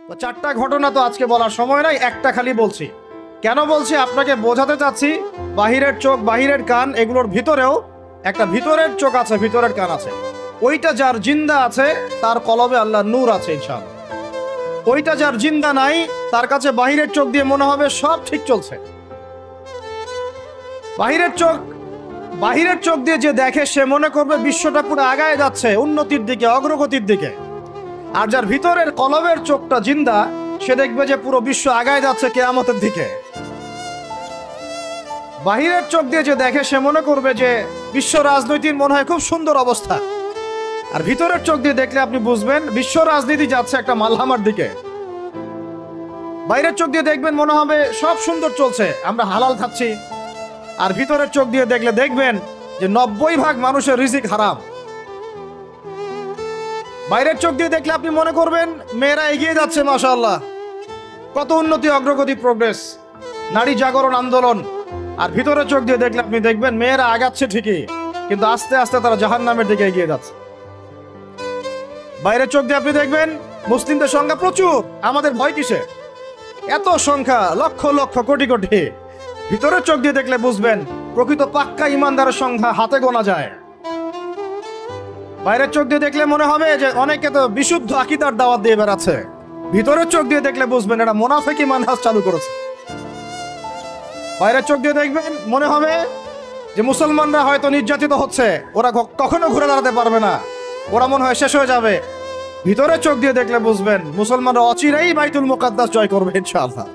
তো চারটা ঘটনা তো আজকে বলার সময় নাই, একটা খালি বলছি। কেন বলছি আপনাকে বোঝাতে চাচ্ছি, বাহিরের চোখ বাহিরের কান এগুলোর ভিতরেও একটা ভিতরের চোখ আছে, ভিতরের কান আছে। ওইটা যার জিন্দা আছে তার কলবে আল্লাহ নূর আছে ইনশাআল্লাহ। ওইটা যার জিন্দা নাই তার কাছে বাহিরের চোখ দিয়ে মনে হবে সব ঠিক চলছে। বাহিরের চোখ দিয়ে যে দেখে সে মনে করবে বিশ্বটা পুরো আগায় যাচ্ছে উন্নতির দিকে, অগ্রগতির দিকে। আর যার ভিতরের কলবের চোখটা জিন্দা সে দেখবে যে পুরো বিশ্ব আগায় যাচ্ছে কিয়ামতের দিকে। বাহিরের চোখ দিয়ে যে দেখে সে মনে করবে যে বিশ্ব রাজনীতির মনে হয় খুব সুন্দর অবস্থা। আর ভিতরের চোখ দিয়ে দেখলে আপনি বুঝবেন বিশ্ব রাজনীতি যাচ্ছে একটা মালহামার দিকে। বাইরের চোখ দিয়ে দেখবেন মনে হবে সব সুন্দর চলছে, আমরা হালাল খাচ্ছি। আর ভিতরের চোখ দিয়ে দেখলে দেখবেন যে 90% মানুষের রিজিক হারাম। বাইরের চোখ দিয়ে দেখলে আপনি মনে করবেন মেয়েরা এগিয়ে যাচ্ছে, মাশাআল্লাহ, কত উন্নতি, অগ্রগতি, প্রোগ্রেস, নারী জাগরণ আন্দোলন। আর ভিতরের চোখ দিয়ে দেখলে আপনি দেখবেন মেয়েরা আগাচ্ছে ঠিকই, কিন্তু আস্তে আস্তে তারা জাহান্নামের দিকে এগিয়ে যাচ্ছে। বাইরের চোখ দিয়ে আপনি দেখবেন মুসলিমদের সংখ্যা প্রচুর, আমাদের ভয় কিসে, এত সংখ্যা, লক্ষ লক্ষ, কোটি কোটি। ভিতরের চোখ দিয়ে দেখলে বুঝবেন প্রকৃত পাক্কা ইমানদারের সংখ্যা হাতে গোনা যায়। বাইরের চোখ দিয়ে দেখলে মনে হবে যে অনেকে তো বিশুদ্ধ আকীদার দাওয়াত দিয়ে বেড়াচ্ছে। ভিতরের চোখ দিয়ে দেখলে বুঝবেন এটা মুনাফিকি মানহাজ চালু করেছে। বাইরের চোখ দিয়ে দেখবেন মনে হবে যে মুসলমানরা হয়তো নির্যাতিত হচ্ছে, ওরা কখনো ঘুরে দাঁড়াতে পারবে না, ওরা মনে হয় শেষ হয়ে যাবে। ভিতরের চোখ দিয়ে দেখলে বুঝবেন মুসলমানরা অচিরেই বাইতুল মুকাদ্দাস জয় করবে ইনশাআল্লাহ।